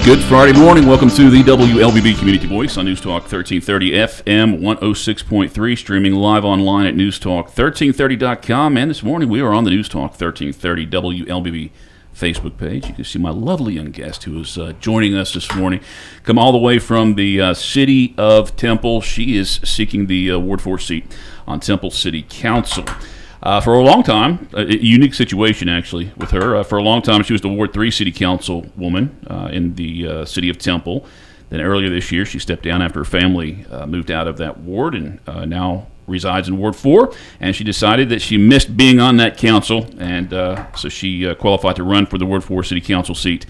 Good Friday morning. Welcome to the WLBB Community Voice on News Talk 1330 FM 106.3, streaming live online at newstalk1330.com. And this morning we are on the News Talk 1330 WLBB Facebook page. You can see my lovely young guest who is joining us this morning. Come all the way from the city of Temple. She is seeking the Ward 4 seat on Temple City Council. For a long time, a unique situation actually with her. For a long time, she was the Ward 3 City Council woman in the city of Temple. Then earlier this year, she stepped down after her family moved out of that ward and now resides in Ward 4. And she decided that she missed being on that council, and so she qualified to run for the Ward 4 City Council seat.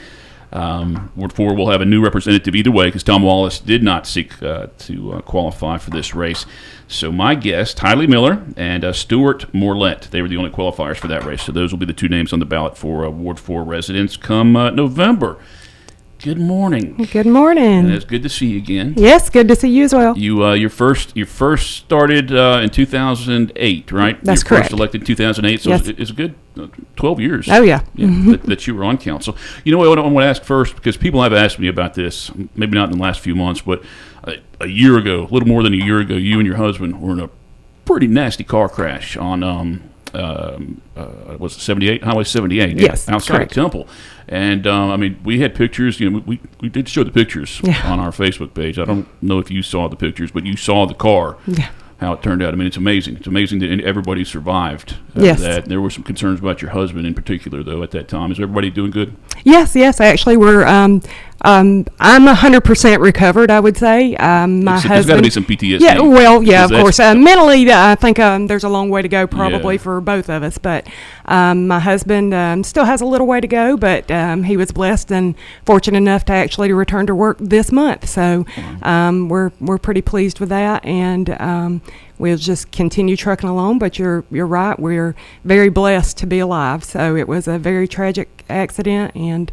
Ward 4 will have a new representative either way because Tom Wallace did not seek to qualify for this race. So my guest, Hiley Miller and Stuart Morlett, they were the only qualifiers for that race. So those will be the two names on the ballot for Ward 4 residents come November. Good morning. Good morning. And it's good to see you again. Yes, good to see you as well. You first started in 2008, right? That's correct. First elected in 2008, so yes. it's a good 12 years. Oh, yeah. That you were on council. You know what I want to ask first, because people have asked me about this, maybe not in the last few months, but a year ago, a little more than a year ago, you and your husband were in a pretty nasty car crash on was it 78? Highway 78? Yes, outside correct. of Temple. And, I mean, we had pictures. You know, we did show the pictures on our Facebook page. I don't know if you saw the pictures, but you saw the car, how it turned out. I mean, it's amazing. It's amazing that everybody survived yes. that. There were some concerns about your husband in particular, though, at that time. Is everybody doing good? Yes. Actually, we're I'm 100% recovered, I would say. My husband. There's got to be some PTSD. Yeah, well, yeah, of course. Mentally, I think there's a long way to go probably for both of us. But my husband still has a little way to go, but he was blessed and fortunate enough to actually return to work this month. So we're pretty pleased with that, and we'll just continue trucking along. But you're right. We're very blessed to be alive. So it was a very tragic accident, and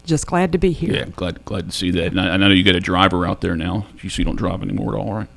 just glad to be here. Yeah, glad to see that. And I know you got a driver out there now. You don't drive anymore at all, right?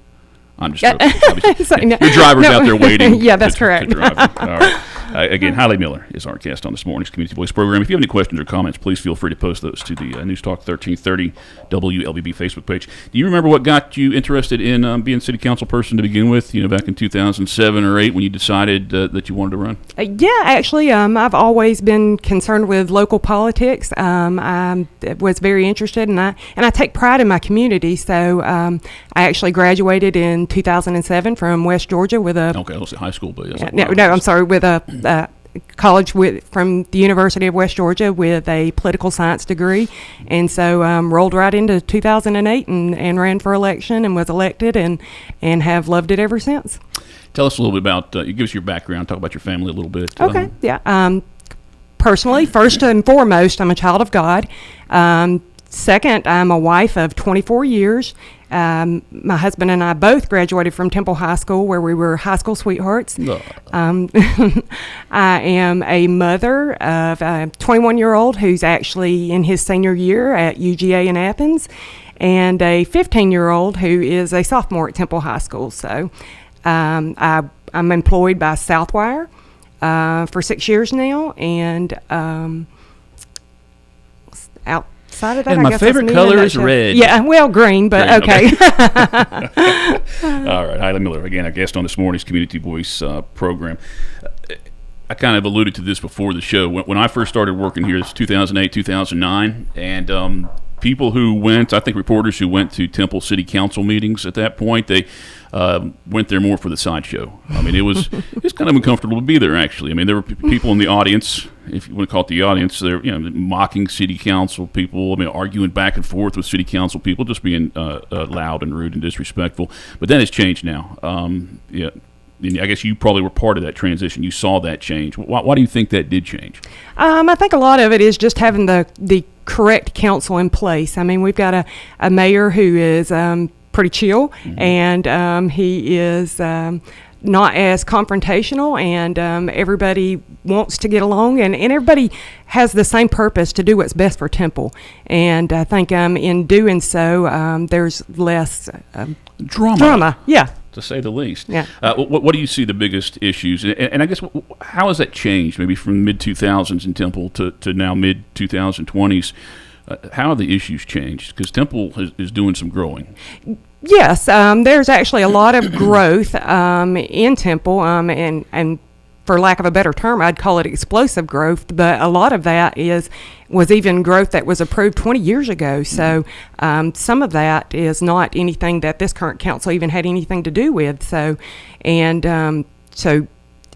I'm just joking. Your driver's out there waiting. Yeah, that's correct. To drive. All right. Again, Hiley Miller is our guest on this morning's Community Voice program. If you have any questions or comments, please feel free to post those to the News Talk 1330 WLBB Facebook page. Do you remember what got you interested in being city council person to begin with? You know, back in 2007 or 8 when you decided that you wanted to run? Yeah, actually, I've always been concerned with local politics. I was very interested, and I take pride in my community. So I actually graduated in 2007 from West Georgia with a okay, I was at high school, but yes, I'm sorry, with a college from the University of West Georgia with a political science degree, and so rolled right into 2008 and ran for election and was elected and have loved it ever since. Tell us a little bit about give us your background, talk about your family a little bit. Okay, personally, first and foremost, I'm a child of God. Second, I'm a wife of 24 years. My husband and I both graduated from Temple High School, where we were high school sweethearts. I am a mother of a 21-year-old who's actually in his senior year at UGA in Athens, and a 15-year-old who is a sophomore at Temple High School. So I'm employed by Southwire for 6 years now, and outside of that, and my favorite color is red. Yeah, well, green, but green, okay. All right, Hiley Miller, again, our guest on this morning's Community Voice program. I kind of alluded to this before the show. When I first started working here, it's 2008, 2009, and people who went, I think reporters who went to Temple City Council meetings at that point, they went there more for the sideshow. I mean, it was kind of uncomfortable to be there, actually. I mean, there were people in the audience, if you want to call it the audience, they're mocking city council people, arguing back and forth with city council people, just being loud and rude and disrespectful. But that has changed now. I guess you probably were part of that transition. You saw that change. Why do you think that did change? I think a lot of it is just having the correct council in place. I mean, we've got a mayor who is pretty chill, and he is not as confrontational, and everybody wants to get along, and everybody has the same purpose to do what's best for Temple. And I think in doing so, there's less drama. Yeah. To say the least. Yeah. What do you see the biggest issues? And I guess how has that changed maybe from mid-2000s in Temple to now mid-2020s How have the issues changed? Because Temple is doing some growing. Yes, there's actually a lot of growth in Temple, and for lack of a better term, I'd call it explosive growth. But a lot of that was even growth that was approved 20 years ago. So some of that is not anything that this current council even had anything to do with. So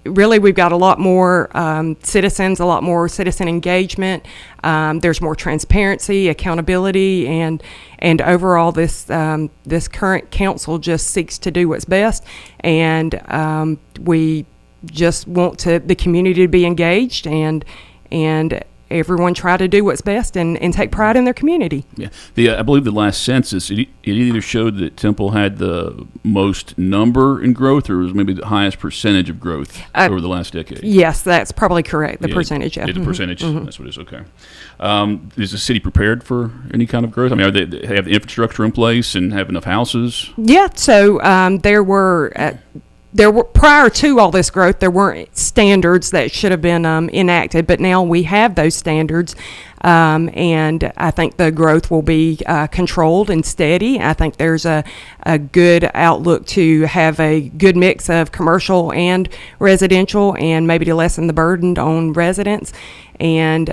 really, we've got a lot more citizens, a lot more citizen engagement. There's more transparency, accountability, and overall, this current council just seeks to do what's best, and we just want the community to be engaged and everyone try to do what's best and take pride in their community. Yeah, I believe the last census, it either showed that Temple had the most number in growth, or it was maybe the highest percentage of growth over the last decade. Yes, that's probably correct. The percentage. Yeah, the percentage. That's what it is. Okay. Is the city prepared for any kind of growth? I mean, they have the infrastructure in place and have enough houses? Yeah. So there were prior to all this growth, there weren't standards that should have been enacted, but now we have those standards, and I think the growth will be controlled and steady. I think there's a good outlook to have a good mix of commercial and residential, and maybe to lessen the burden on residents. And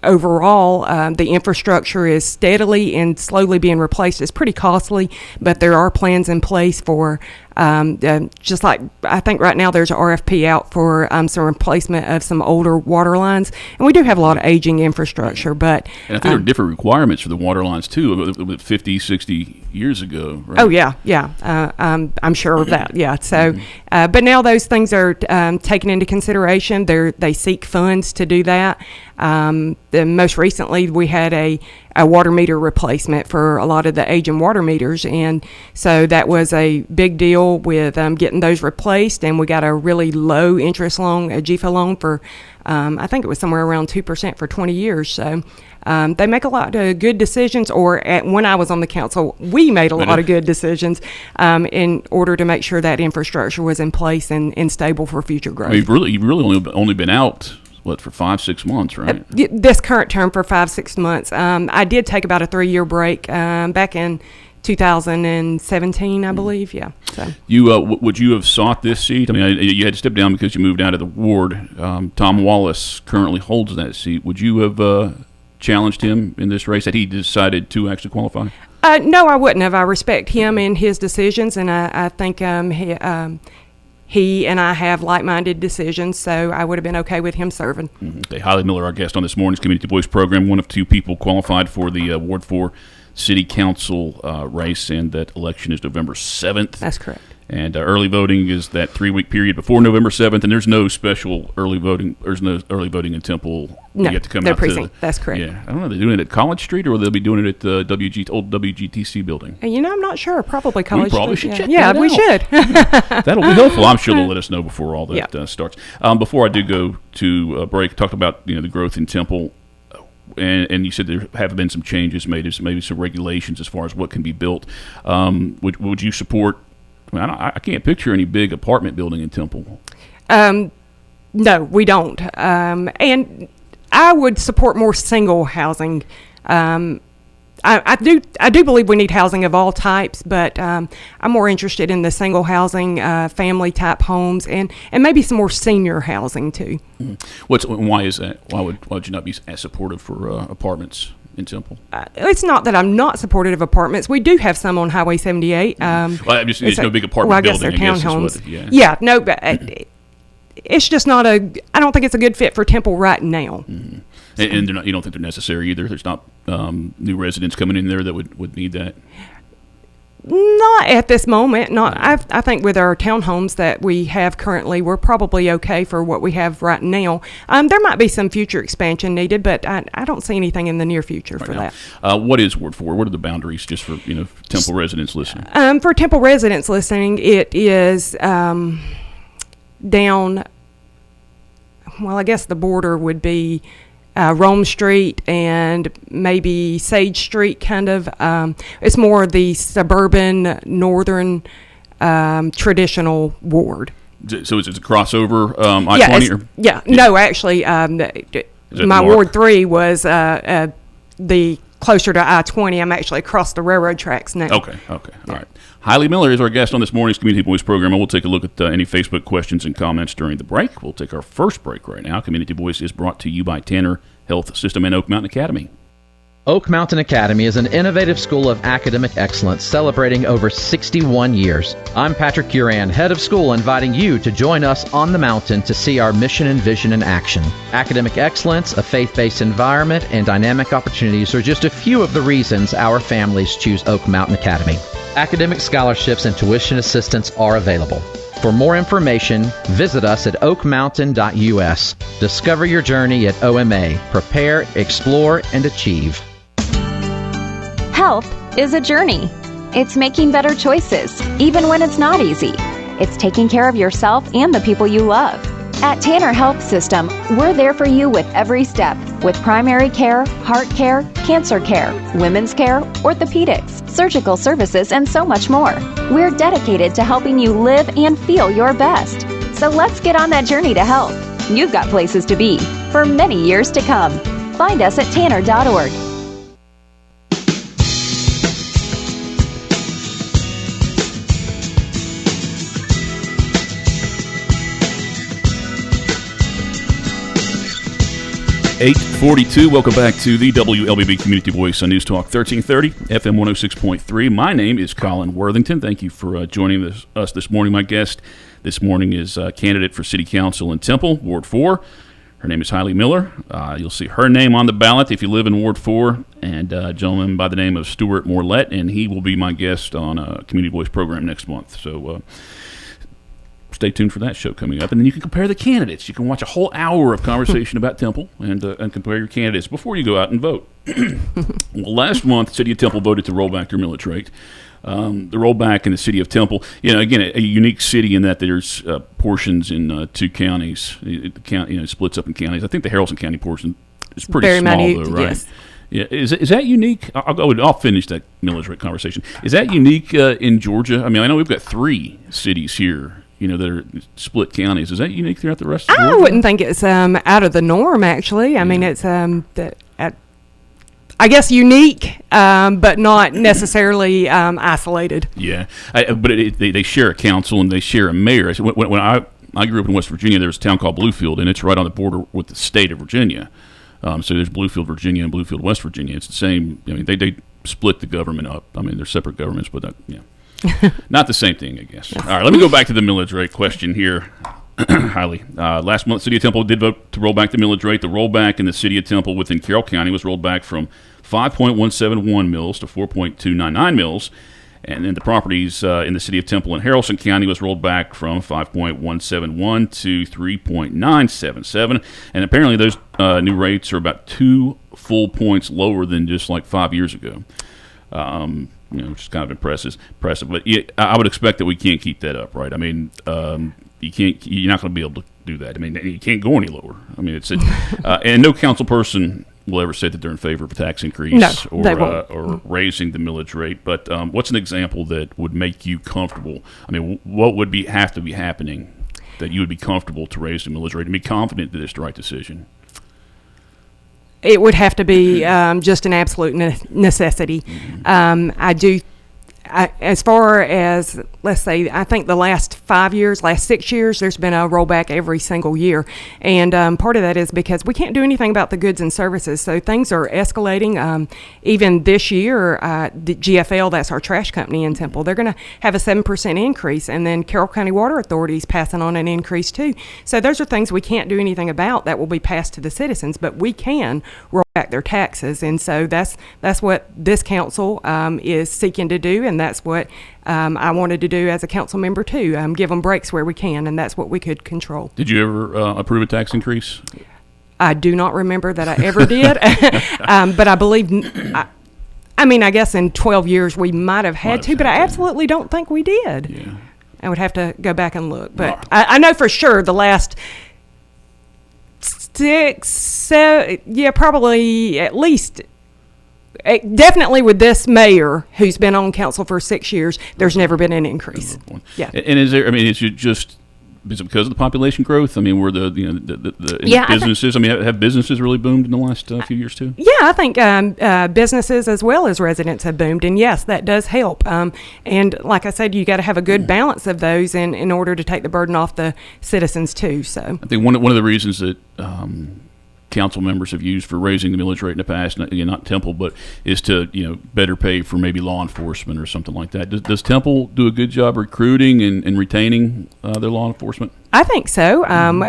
overall, the infrastructure is steadily and slowly being replaced. It's pretty costly, but there are plans in place for just like I think right now there's an RFP out for some replacement of some older water lines, and we do have a lot of aging infrastructure. But and I think there are different requirements for the water lines too, with 50, 60 years ago. Right? Oh yeah. I'm sure of that. Yeah. So, but now those things are taken into consideration. They seek funds to do that. Most recently, we had a water meter replacement for a lot of the aging water meters, and so that was a big deal with getting those replaced, and we got a really low interest loan, a GFA loan for I think it was somewhere around 2% for 20 years. So they make a lot of good decisions, when I was on the council, we made a lot of good decisions in order to make sure that infrastructure was in place and stable for future growth. Well, you've really only been out for 5-6 months, right? This current term for 5-6 months. I did take about a 3-year break back in 2017, I believe. Yeah. So would you have sought this seat? I mean, you had to step down because you moved out of the ward. Tom Wallace currently holds that seat. Would you have challenged him in this race had he decided to actually qualify? No, I wouldn't have. I respect him and his decisions, and I think he and I have like-minded decisions, so I would have been okay with him serving. Mm-hmm. Okay, Hiley Miller, our guest on this morning's Community Voice program, one of 2 people qualified for the Ward 4 City Council race, and that election is November 7th. That's correct. And early voting is that 3-week period before November 7th, and there's no special early voting. There's no early voting in Temple. No, you have to come their out precinct. That's correct. Yeah, I don't know. They're doing it at College Street, or they'll be doing it at the old WGTC building. I'm not sure. Probably College We probably Street. should check Yeah, that we out. should. That'll be helpful. I'm sure they'll let us know before all that starts. Before I do go to break, talk about the growth in Temple. And you said there have been some changes made, maybe some regulations as far as what can be built. Would you support? I mean, I can't picture any big apartment building in Temple. No, we don't. And I would support more single housing. I do believe we need housing of all types, but I'm more interested in the single housing, family type homes, and maybe some more senior housing too. Mm-hmm. Why is that? Why would you not be as supportive for apartments in Temple? It's not that I'm not supportive of apartments. We do have some on Highway 78. It's no big apartment building. They're townhomes. No, but it's just not I don't think it's a good fit for Temple right now. Mm-hmm. And they're not, you don't think they're necessary either? There's not new residents coming in there that would need that? Not at this moment. I think with our townhomes that we have currently, we're probably okay for what we have right now. There might be some future expansion needed, but I don't see anything in the near future for that. What is Ward 4? What are the boundaries, just for Temple residents listening? For Temple residents listening, it is down. Well, I guess the border would be Rome Street and maybe Sage Street, kind of. It's more the suburban, northern, traditional ward. So it's a crossover I-20? No, actually, My Ward 3 was the closer to I-20. I'm actually across the railroad tracks now. Okay. All right. Hiley Miller is our guest on this morning's Community Voice program, and we'll take a look at any Facebook questions and comments during the break. We'll take our first break right now. Community Voice is brought to you by Tanner Health System and Oak Mountain Academy. Oak Mountain Academy is an innovative school of academic excellence celebrating over 61 years. I'm Patrick Uran, head of school, inviting you to join us on the mountain to see our mission and vision in action. Academic excellence, a faith-based environment, and dynamic opportunities are just a few of the reasons our families choose Oak Mountain Academy. Academic scholarships and tuition assistance are available. For more information, visit us at oakmountain.us. Discover your journey at OMA. Prepare, explore, and achieve. Health is a journey. It's making better choices, even when it's not easy. It's taking care of yourself and the people you love. At Tanner Health System, we're there for you with every step, with primary care, heart care, cancer care, women's care, orthopedics, surgical services, and so much more. We're dedicated to helping you live and feel your best. So let's get on that journey to health. You've got places to be for many years to come. Find us at tanner.org. 8:42. Welcome back to the WLBB Community Voice on News Talk 1330, FM 106.3. My name is Colin Worthington. Thank you for joining us this morning. My guest this morning is a candidate for City Council in Temple, Ward 4. Her name is Hiley Miller. You'll see her name on the ballot if you live in Ward 4, and a gentleman by the name of Stuart Morlett, and he will be my guest on a Community Voice program next month. So stay tuned for that show coming up, and then you can compare the candidates. You can watch a whole hour of conversation about Temple and compare your candidates before you go out and vote. Well, last month, the City of Temple voted to roll back their millage rate. The rollback in the City of Temple, again, a unique city in that there's portions in two counties. It splits up in counties. I think the Haralson County portion is pretty Very small, minute, though, right? yes. Yeah, is that unique? I'll finish that millage rate conversation. Is that unique in Georgia? I mean, I know we've got 3 cities here, that are split counties. Is that unique throughout the rest of Georgia? I wouldn't think it's out of the norm, actually. I mean, it's I guess unique, but not necessarily isolated. Yeah, but they share a council and they share a mayor. When I grew up in West Virginia, there was a town called Bluefield, and it's right on the border with the state of Virginia. So there's Bluefield, Virginia, and Bluefield, West Virginia. It's the same. I mean, they split the government up. I mean, they're separate governments, but not the same thing, I guess. All right, let me go back to the millage rate question here. Hiley. Last month, City of Temple did vote to roll back the millage rate. The rollback in the City of Temple within Carroll County was rolled back from 5.171 mils to 4.299 mils. And then the properties in the City of Temple and Haralson County was rolled back from 5.171 to 3.977. And apparently those new rates are about 2 full points lower than just like 5 years ago. Which is kind of impressive. But I would expect that we can't keep that up, right? I mean, you're not going to be able to do that. I mean, you can't go any lower. I mean, and no council person will ever say that they're in favor of a tax increase or raising the millage rate. But what's an example that would make you comfortable? I mean, what would have to be happening that you would be comfortable to raise the millage rate and be confident that it's the right decision? It would have to be just an absolute necessity. As far as, let's say, I think the last 6 years, there's been a rollback every single year. And part of that is because we can't do anything about the goods and services. So things are escalating. Even this year, the GFL, that's our trash company in Temple, they're going to have a 7% increase. And then Carroll County Water Authority is passing on an increase too. So those are things we can't do anything about that will be passed to the citizens, but we can roll back their taxes. And so that's what this council is seeking to do, and that's what I wanted to do as a council member too, give them breaks where we can, and that's what we could control. Did you ever approve a tax increase? I do not remember that I ever did, but I believe, I guess in 12 years we might have had to, but I absolutely don't think we did. Yeah. I would have to go back and look, but I know for sure the last 6, 7, probably at least. Definitely with this mayor who's been on council for 6 years, there's never been an increase. Yeah. And is it just is it because of the population growth? I mean, were the Yeah, businesses? Have businesses really boomed in the last few years too? Yeah, I think businesses as well as residents have boomed, and yes, that does help. And like I said, you got to have a good balance of those in order to take the burden off the citizens too. So I think one of the reasons that council members have used for raising the millage rate in the past, not Temple, but is to better pay for maybe law enforcement or something like that. Does Temple do a good job recruiting and retaining their law enforcement? I think so.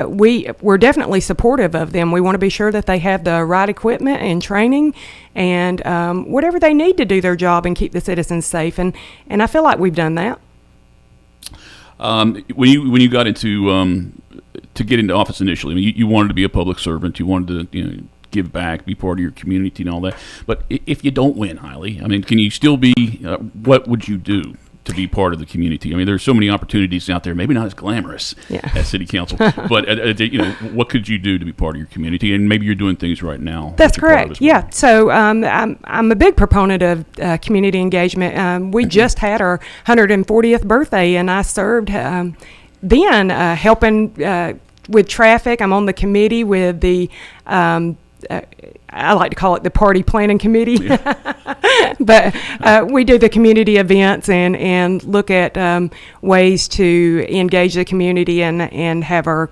We're definitely supportive of them. We want to be sure that they have the right equipment and training and whatever they need to do their job and keep the citizens safe. And I feel like we've done that. When you got into to get into office initially, I mean, you wanted to be a public servant. You wanted to give back, be part of your community and all that. But if you don't win, Hiley, I mean, can you still be? What would you do to be part of the community? I mean, there's so many opportunities out there. Maybe not as glamorous as city council, but what could you do to be part of your community? And maybe you're doing things right now. That's correct. Yeah. So I'm a big proponent of community engagement. We just had our 140th birthday, and I served then helping with traffic. I'm on the committee with the I like to call it the party planning committee, but we do the community events and look at ways to engage the community and have our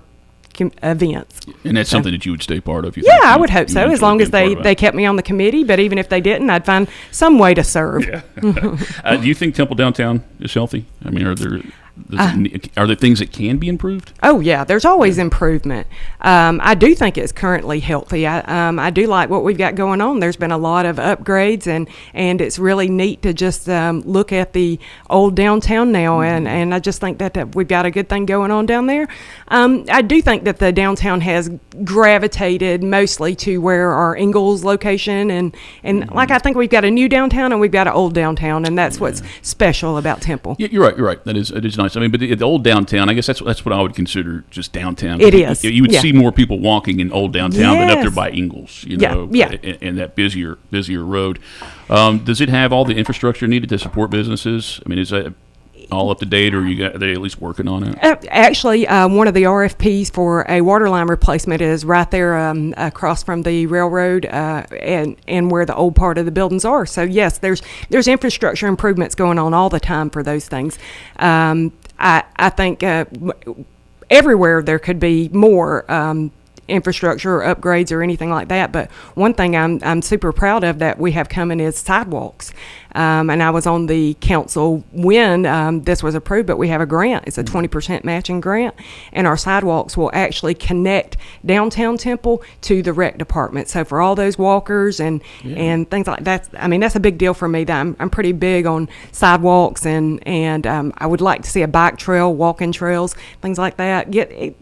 events. And that's something that you would stay part of? I would hope so, as long as they kept me on the committee. But even if they didn't, I'd find some way to serve. Yeah. Do you think Temple Downtown is healthy? I mean, are there things that can be improved? Oh, yeah. There's always improvement. I do think it's currently healthy. I do like what we've got going on. There's been a lot of upgrades, and it's really neat to just look at the old downtown now, and I just think that we've got a good thing going on down there. I do think that the downtown has gravitated mostly to where our Ingalls location, and like I think we've got a new downtown and we've got an old downtown, and that's what's special about Temple. Yeah, you're right. It is nice. I mean, but the old downtown, I guess that's what I would consider just downtown. It is. You would see more people walking in old downtown than up there by Ingalls, and that busier road. Does it have all the infrastructure needed to support businesses? I mean, is that all up to date, or are they at least working on it? Actually, one of the RFPs for a water line replacement is right there across from the railroad and where the old part of the buildings are. So yes, there's infrastructure improvements going on all the time for those things. I think everywhere there could be more infrastructure or upgrades or anything like that. But one thing I'm super proud of that we have coming is sidewalks. And I was on the council when this was approved, but we have a grant. It's a 20% matching grant, and our sidewalks will actually connect downtown Temple to the rec department. So for all those walkers and things like that, I mean, that's a big deal for me. That I'm pretty big on sidewalks, and I would like to see a bike trail, walking trails, things like that.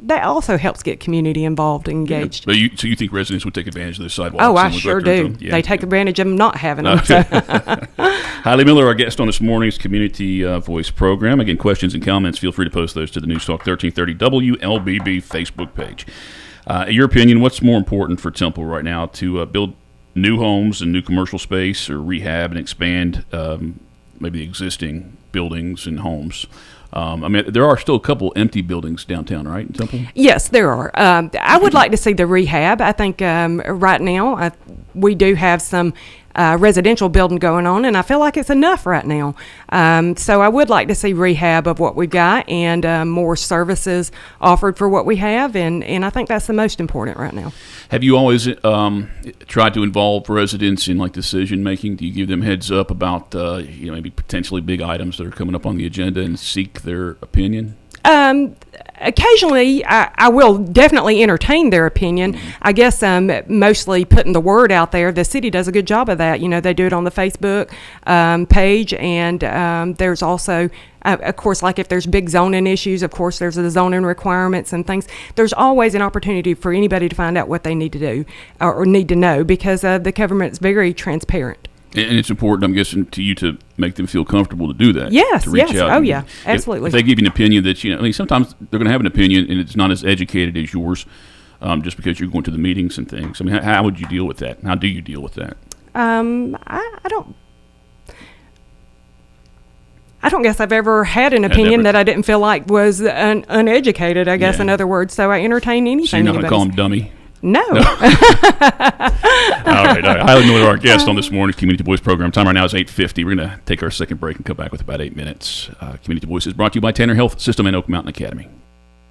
That also helps get community involved and engaged. Yeah. So you think residents would take advantage of those sidewalks? Oh, I sure do. They take advantage of them not having them. Okay. Hiley Miller, our guest on this morning's Community Voice program. Again, questions and comments, feel free to post those to the News Talk 1330 WLBB Facebook page. In your opinion, what's more important for Temple right now, to build new homes and new commercial space, or rehab and expand maybe existing buildings and homes? I mean, there are still a couple empty buildings downtown, right, in Temple? Yes, there are. I would like to see the rehab. I think right now we do have some residential building going on, and I feel like it's enough right now. So I would like to see rehab of what we've got and more services offered for what we have, and I think that's the most important right now. Have you always tried to involve residents in decision making? Do you give them heads up about maybe potentially big items that are coming up on the agenda and seek their opinion? Occasionally, I will definitely entertain their opinion. Mm-hmm. I guess mostly putting the word out there. The city does a good job of that. They do it on the Facebook page, and there's also, of course, like if there's big zoning issues, of course, there's the zoning requirements and things. There's always an opportunity for anybody to find out what they need to do or need to know, because the government's very transparent. And it's important, I'm guessing, to you to make them feel comfortable to do that. Yes, to reach out. Oh, yeah, absolutely. If they give you an opinion that, I mean, sometimes they're going to have an opinion and it's not as educated as yours, just because you're going to the meetings and things. I mean, how would you deal with that? How do you deal with that? I don't. I don't guess I've ever had an opinion that I didn't feel like was uneducated, I guess, in other words. So I entertain anything. So you're not going to call him dummy? No. All right. Hiley Miller, our guest on this morning's Community Voice program. Time right now is 8:50. We're going to take our second break and come back with about 8 minutes. Community Voice is brought to you by Tanner Health System and Oak Mountain Academy.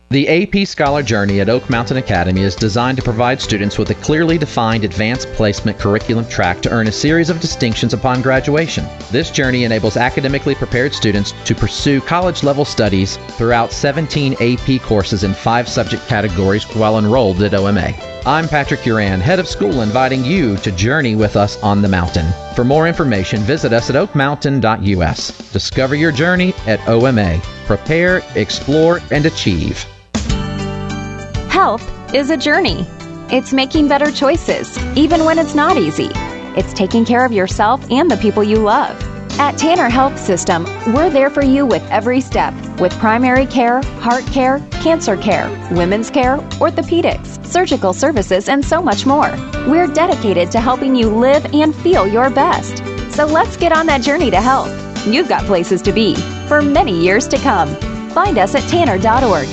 The AP Scholar Journey at Oak Mountain Academy is designed to provide students with a clearly defined advanced placement curriculum track to earn a series of distinctions upon graduation. This journey enables academically prepared students to pursue college-level studies throughout 17 AP courses in 5 subject categories while enrolled at OMA. I'm Patrick Uran, head of school, inviting you to journey with us on the mountain. For more information, visit us at oakmountain.us. Discover your journey at OMA. Prepare, explore, and achieve. Health is a journey. It's making better choices, even when it's not easy. It's taking care of yourself and the people you love. At Tanner Health System, we're there for you with every step, with primary care, heart care, cancer care, women's care, orthopedics, surgical services, and so much more. We're dedicated to helping you live and feel your best. So let's get on that journey to health. You've got places to be for many years to come. Find us at tanner.org.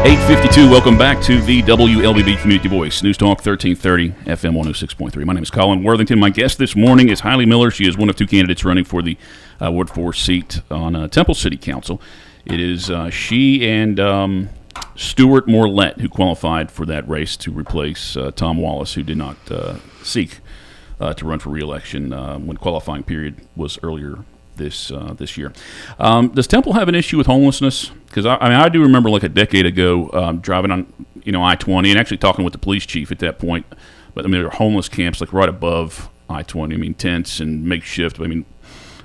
8:52. Welcome back to the WLBB Community Voice, News Talk 1330 FM 106.3. My name is Colin Worthington. My guest this morning is Hiley Miller. She is one of 2 candidates running for the Ward 4 seat on Temple City Council. It is she and Stuart Morlett who qualified for that race to replace Tom Wallace, who did not seek to run for re-election when qualifying period was earlier this year. Does Temple have an issue with homelessness? Because I do remember like a decade ago driving on I-20 and actually talking with the police chief at that point. But there are homeless camps like right above I-20. Tents and makeshift.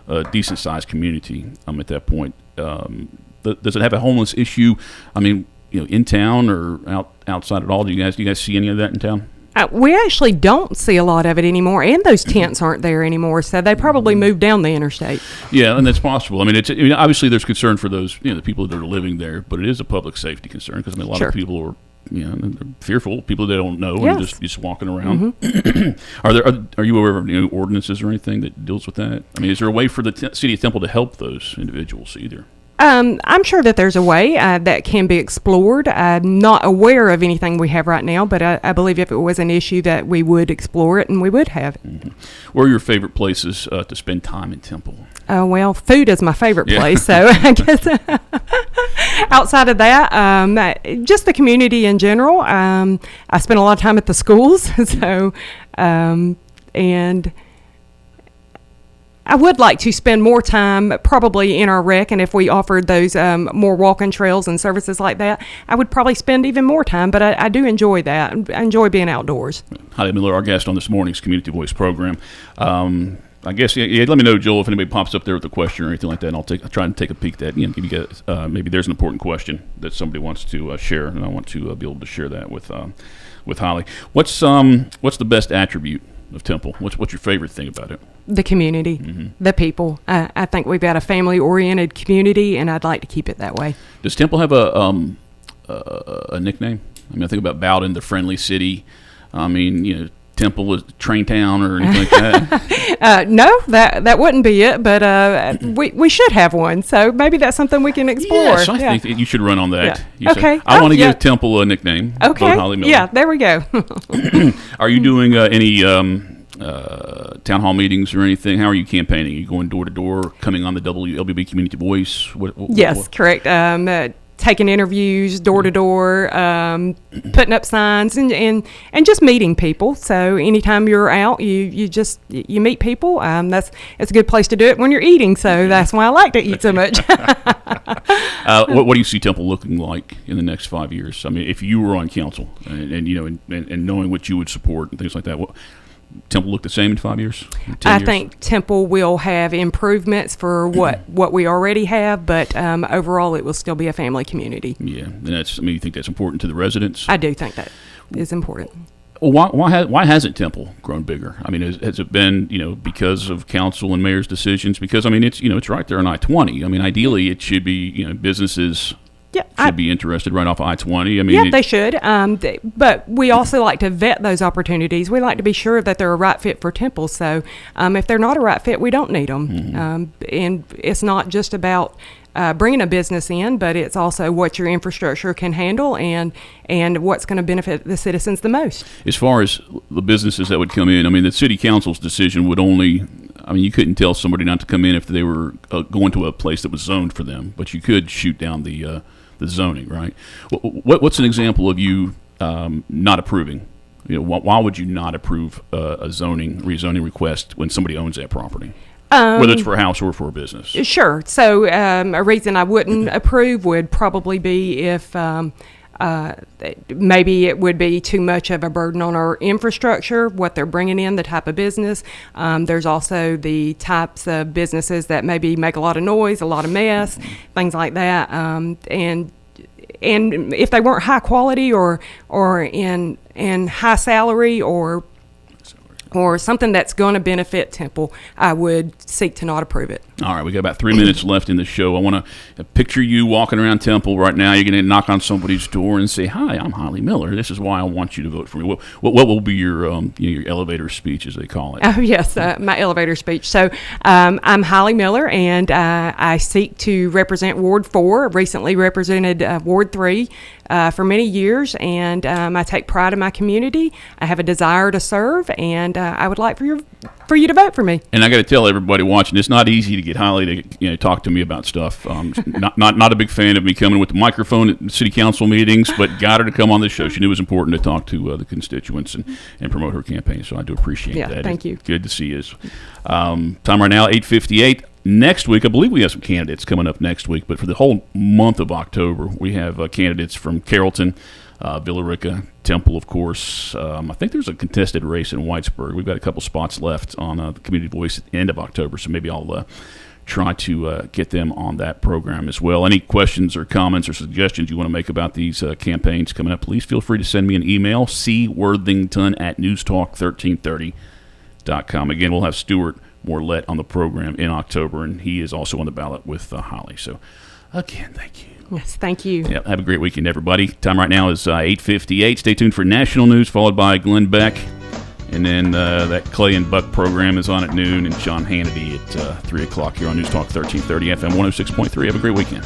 A decent sized community at that point. Does it have a homeless issue? In town or outside at all? Do you guys see any of that in town? We actually don't see a lot of it anymore, and those tents aren't there anymore, so they probably moved down the interstate. Yeah, and that's possible. Obviously there's concern for those, the people that are living there, but it is a public safety concern because a lot of people are, they're fearful, people they don't know, and just walking around. Mm-hmm. Are you aware of ordinances or anything that deals with that? Is there a way for the city of Temple to help those individuals either? I'm sure that there's a way that can be explored. I'm not aware of anything we have right now, but I believe if it was an issue that we would explore it and we would have it. Mm-hmm. Where are your favorite places to spend time in Temple? Well, food is my favorite place, so I guess outside of that, just the community in general. I spend a lot of time at the schools, so and I would like to spend more time probably in our rec, and if we offered those more walking trails and services like that, I would probably spend even more time, but I do enjoy that. I enjoy being outdoors. Hiley Miller, our guest on this morning's Community Voice program. I guess, let me know, Joel, if anybody pops up there with a question or anything like that, and I'll try and take a peek at that. Give you guys, maybe there's an important question that somebody wants to share, and I want to be able to share that with Hiley. What's the best attribute of Temple? What's your favorite thing about it? The community, the people. I think we've got a family-oriented community, and I'd like to keep it that way. Does Temple have a nickname? I think about Bowden, the friendly city. Temple is Train Town or anything like that. No, that wouldn't be it, but we should have one. So maybe that's something we can explore. Yes, I think that you should run on that. Yeah. Okay. I want to give Temple a nickname. Okay. Hiley Miller. Yeah, there we go. Are you doing any town hall meetings or anything? How are you campaigning? Are you going door to door, coming on the WLBB Community Voice? Yes, correct. Taking interviews door to door, putting up signs, and just meeting people. So anytime you're out, you meet people. It's a good place to do it when you're eating. So that's why I like to eat so much. What do you see Temple looking like in the next 5 years? If you were on council and knowing what you would support and things like that, Temple look the same in 5 years? I think Temple will have improvements for what we already have, but overall it will still be a family community. Yeah, and you think that's important to the residents? I do think that is important. Well, why hasn't Temple grown bigger? Has it been because of council and mayor's decisions? Because it's right there on I-20. Ideally it should be businesses Yeah, should be interested right off I-20. I mean, yeah, they should. But we also like to vet those opportunities. We like to be sure that they're a right fit for Temple. So if they're not a right fit, we don't need them. And it's not just about bringing a business in, but it's also what your infrastructure can handle and what's going to benefit the citizens the most. As far as the businesses that would come in, I mean, the city council's decision would only, I mean, you couldn't tell somebody not to come in if they were going to a place that was zoned for them, but you could shoot down the zoning, right? What's an example of you not approving? You know, why would you not approve a rezoning request when somebody owns that property? Whether it's for a house or for a business. Sure. So a reason I wouldn't approve would probably be if maybe it would be too much of a burden on our infrastructure, what they're bringing in, the type of business. There's also the types of businesses that maybe make a lot of noise, a lot of mess, things like that. And if they weren't high quality or in high salary or something that's going to benefit Temple, I would seek to not approve it. All right, we got about 3 minutes left in the show. I want to picture you walking around Temple right now. You're going to knock on somebody's door and say, "Hi, I'm Hiley Miller. This is why I want you to vote for me." What will be your elevator speech, as they call it? Oh yes, my elevator speech. So I'm Hiley Miller, and I seek to represent Ward 4. Recently represented Ward 3 for many years, and I take pride in my community. I have a desire to serve, and I would like for you to vote for me. And I got to tell everybody watching, it's not easy to get Hiley to talk to me about stuff. Not a big fan of me coming with the microphone at city council meetings, but got her to come on this show. She knew it was important to talk to the constituents and promote her campaign. So I do appreciate that. Thank you. Good to see you. Time right now 8:58. Next week, I believe we have some candidates coming up next week, but for the whole month of October, we have candidates from Carrollton, Villarica, Temple, of course. I think there's a contested race in Whitesburg. We've got a couple spots left on the Community Voice at the end of October, so maybe I'll try to get them on that program as well. Any questions or comments or suggestions you want to make about these campaigns coming up, please feel free to send me an email, cworthington@newstalk1330.com. Again, we'll have Stuart Morlett on the program in October, and he is also on the ballot with Hiley. So, again, thank you. Yes, thank you. Yeah, have a great weekend, everybody. Time right now is 8:58. Stay tuned for national news, followed by Glenn Beck. And then that Clay and Buck program is on at noon, and Sean Hannity at 3 o'clock here on News Talk 1330 FM 106.3. Have a great weekend.